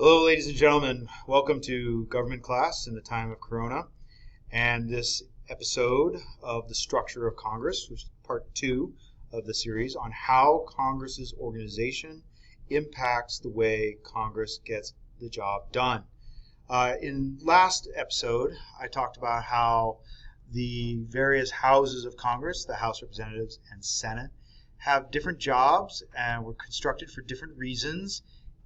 Hello, ladies and gentlemen. Welcome to government class in the time of Corona, and this episode of the structure of Congress, which is part 2 of the series on how Congress's organization impacts the way Congress gets the job done. In last episode, I talked about how the various houses of Congress, the House of Representatives and Senate, have different jobs and were constructed for different reasons,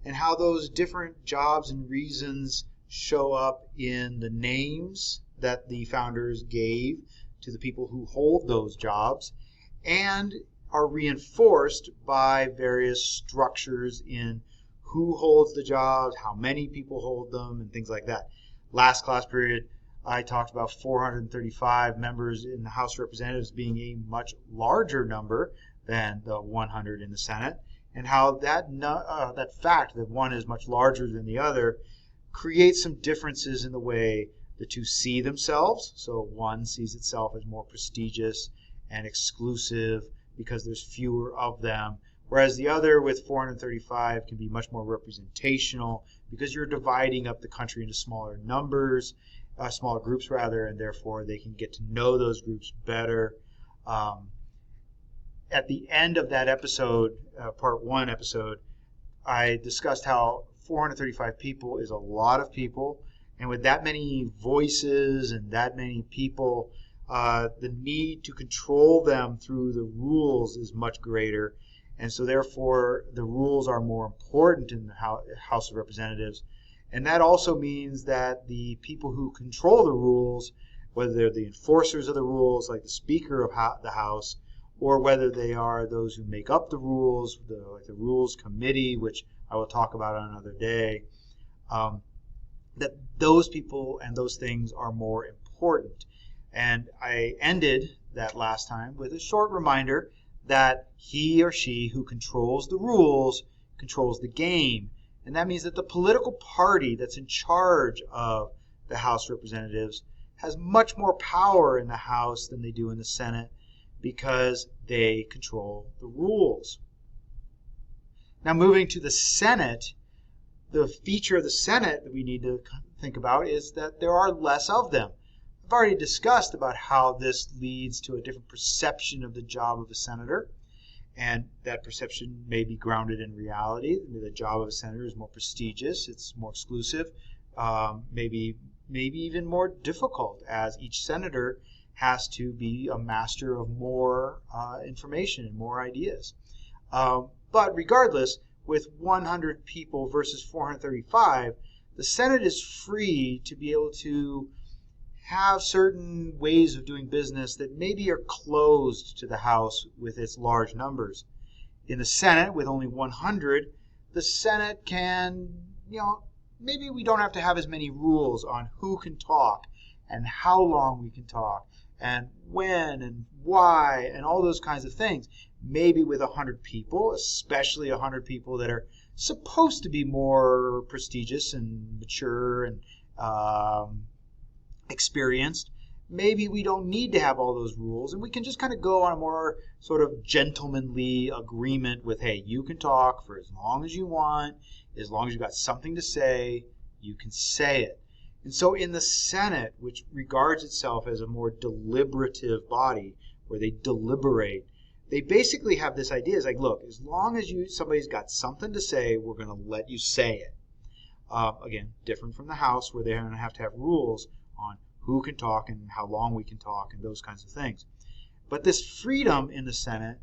and how those different jobs and reasons show up in the names that the founders gave to the people who hold those jobs, and are reinforced by various structures in who holds the jobs, how many people hold them, and things like that. Last class period, I talked about 435 members in the House of Representatives being a much larger number than the 100 in the Senate, and how that fact that one is much larger than the other creates some differences in the way the two see themselves. So one sees itself as more prestigious and exclusive because there's fewer of them, whereas the other with 435 can be much more representational because you're dividing up the country into smaller numbers, smaller groups rather, and therefore they can get to know those groups better. At the end of that episode, part 1 episode, I discussed how 435 people is a lot of people, and with that many voices and that many people, the need to control them through the rules is much greater, and so therefore the rules are more important in the House of Representatives. And that also means that the people who control the rules, whether they're the enforcers of the rules, like the Speaker of the House, or whether they are those who make up the rules, like the Rules Committee, which I will talk about on another day, that those people and those things are more important. And I ended that last time with a short reminder that he or she who controls the rules controls the game. And that means that the political party that's in charge of the House of Representatives has much more power in the House than they do in the Senate, because they control the rules. Now, moving to the Senate, the feature of the Senate that we need to think about is that there are less of them. I've already discussed about how this leads to a different perception of the job of a senator, and that perception may be grounded in reality. The job of a senator is more prestigious, it's more exclusive, maybe even more difficult, as each senator has to be a master of more information and more ideas. But regardless, with 100 people versus 435, the Senate is free to be able to have certain ways of doing business that maybe are closed to the House with its large numbers. In the Senate, with only 100, the Senate can, maybe we don't have to have as many rules on who can talk and how long we can talk, and when and why and all those kinds of things. Maybe with 100 people, especially 100 people that are supposed to be more prestigious and mature and experienced, maybe we don't need to have all those rules, and we can just kind of go on a more sort of gentlemanly agreement with, hey, you can talk for as long as you want, as long as you've got something to say, you can say it. And so in the Senate, which regards itself as a more deliberative body, where they deliberate, they basically have this idea. It's like, look, as long as somebody's got something to say, we're going to let you say it. Again, different from the House, where they're going to have rules on who can talk and how long we can talk and those kinds of things. But this freedom in the Senate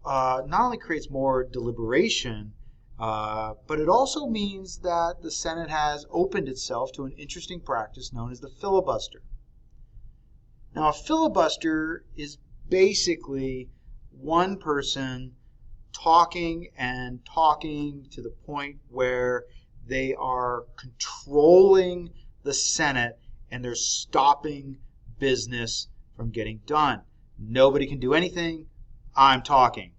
not only creates more deliberation, but it also means that the Senate has opened itself to an interesting practice known as the filibuster. Now, a filibuster is basically one person talking and talking to the point where they are controlling the Senate and they're stopping business from getting done. Nobody can do anything. I'm talking.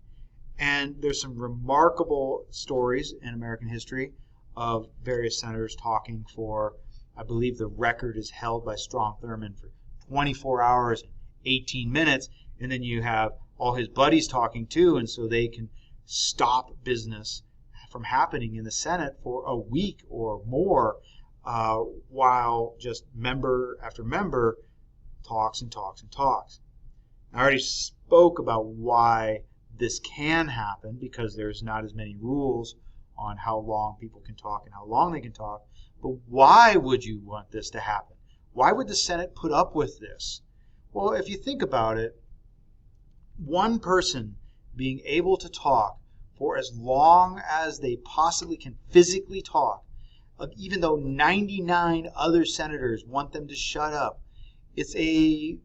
And there's some remarkable stories in American history of various senators talking for, I believe the record is held by Strom Thurmond for 24 hours and 18 minutes. And then you have all his buddies talking too, and so they can stop business from happening in the Senate for a week or more, while just member after member talks and talks and talks. I already spoke about why this can happen, because there's not as many rules on how long people can talk and how long they can talk. But why would you want this to happen? Why would the Senate put up with this? Well, if you think about it, one person being able to talk for as long as they possibly can physically talk, even though 99 other senators want them to shut up, it's a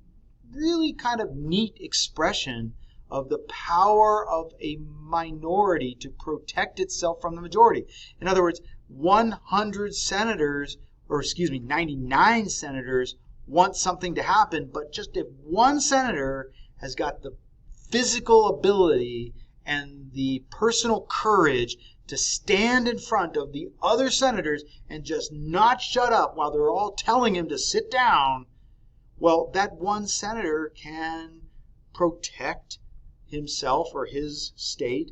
really kind of neat expression of the power of a minority to protect itself from the majority. In other words, 100 senators, or excuse me, 99 senators want something to happen, but just if one senator has got the physical ability and the personal courage to stand in front of the other senators and just not shut up while they're all telling him to sit down, well, that one senator can protect himself or his state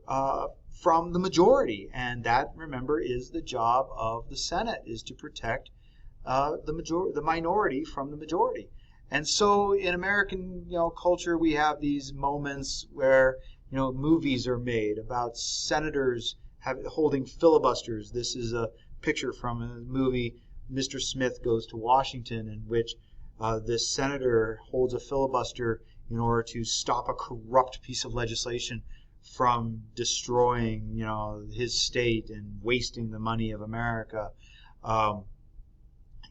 from the majority. And that, remember, is the job of the Senate, is to protect the minority from the majority. And so in American culture, we have these moments where movies are made about senators holding filibusters. This is a picture from a movie, Mr. Smith Goes to Washington, in which this senator holds a filibuster in order to stop a corrupt piece of legislation from destroying, his state and wasting the money of America.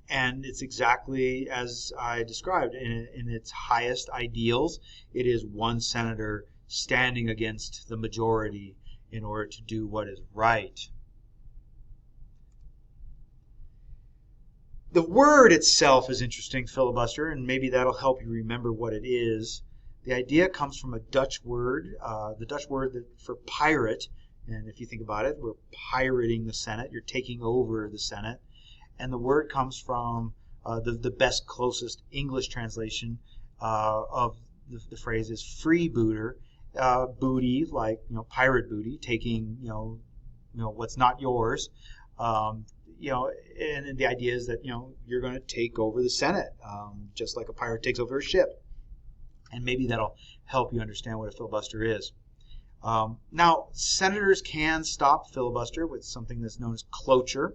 And it's exactly as I described. In its highest ideals, it is one senator standing against the majority in order to do what is right. The word itself is interesting, filibuster, and maybe that'll help you remember what it is. The idea comes from a Dutch word, the Dutch word for pirate. And if you think about it, we're pirating the Senate. You're taking over the Senate. And the word comes from the best, closest English translation of the phrase is freebooter. Booty, like pirate booty, taking what's not yours. And the idea is that you're going to take over the Senate, just like a pirate takes over a ship. And maybe that'll help you understand what a filibuster is. Now, senators can stop filibuster with something that's known as cloture.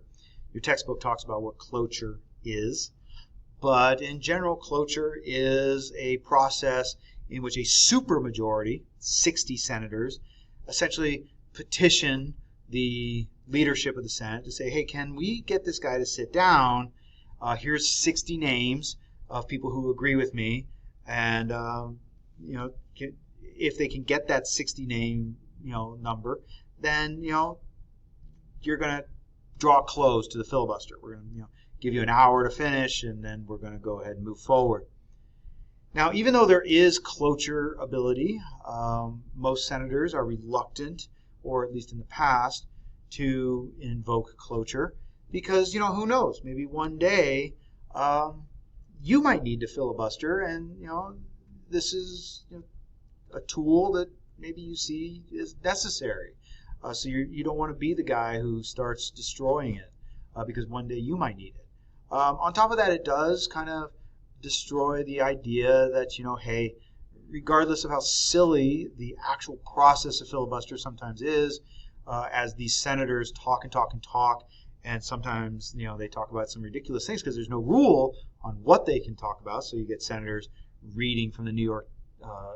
Your textbook talks about what cloture is. But in general, cloture is a process in which a supermajority, 60 senators, essentially petition the leadership of the Senate to say, hey, can we get this guy to sit down? Here's 60 names of people who agree with me. And, if they can get that 60 name, number, then, you're going to draw close to the filibuster. We're going to, give you an hour to finish, and then we're going to go ahead and move forward. Now, even though there is cloture ability, most senators are reluctant, or at least in the past, to invoke cloture because, who knows? Maybe one day you might need to filibuster, and, this is a tool that maybe you see is necessary. So you don't want to be the guy who starts destroying it because one day you might need it. On top of that, it does kind of destroy the idea that, hey, regardless of how silly the actual process of filibuster sometimes is, as these senators talk and talk and talk, and sometimes, they talk about some ridiculous things because there's no rule on what they can talk about. So you get senators reading from the New York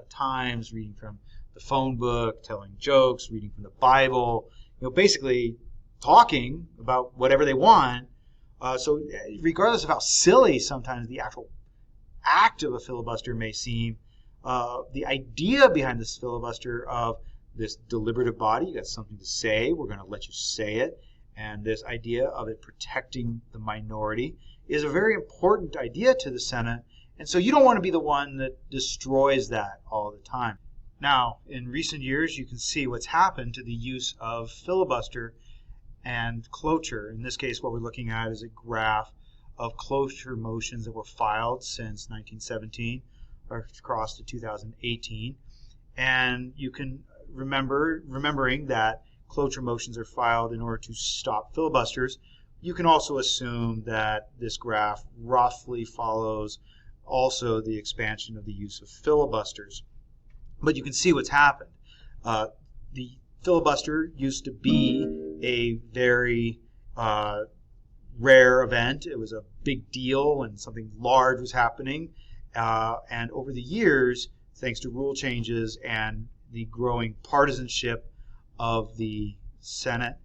Times, reading from the phone book, telling jokes, reading from the Bible, basically talking about whatever they want. So regardless of how silly sometimes the actual act of a filibuster may seem, the idea behind this filibuster of this deliberative body, you got something to say, we're going to let you say it, and this idea of it protecting the minority is a very important idea to the Senate. And so you don't want to be the one that destroys that all the time. Now, in recent years, you can see what's happened to the use of filibuster and cloture. In this case, what we're looking at is a graph of cloture motions that were filed since 1917 across to 2018. And you can remembering that cloture motions are filed in order to stop filibusters. You can also assume that this graph roughly follows also the expansion of the use of filibusters. But you can see what's happened. The filibuster used to be a very rare event. It was a big deal when something large was happening. And over the years, thanks to rule changes and the growing partisanship of the Senate,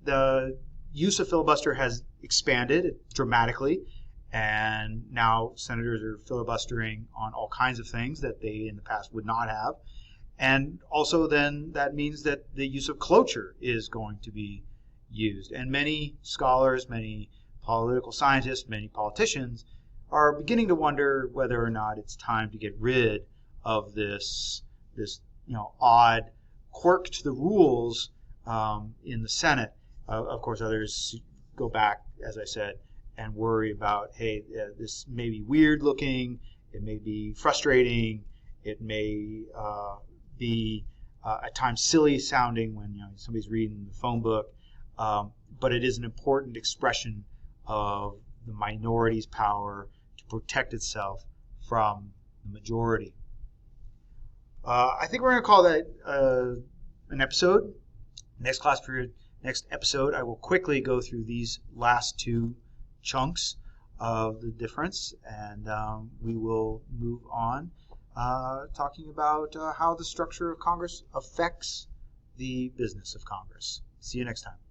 the use of filibuster has expanded dramatically. And now senators are filibustering on all kinds of things that they in the past would not have. And also then that means that the use of cloture is going to be used. And many scholars, many political scientists, many politicians are beginning to wonder whether or not it's time to get rid of this odd quirk to the rules in the Senate. Of course, others go back, as I said, and worry about, hey, this may be weird looking, it may be frustrating, it may be at times silly sounding when somebody's reading the phone book, but it is an important expression of the minority's power to protect itself from the majority. I think we're going to call that an episode. Next class period, next episode, I will quickly go through these last two chunks of the difference, and we will move on talking about how the structure of Congress affects the business of Congress. See you next time.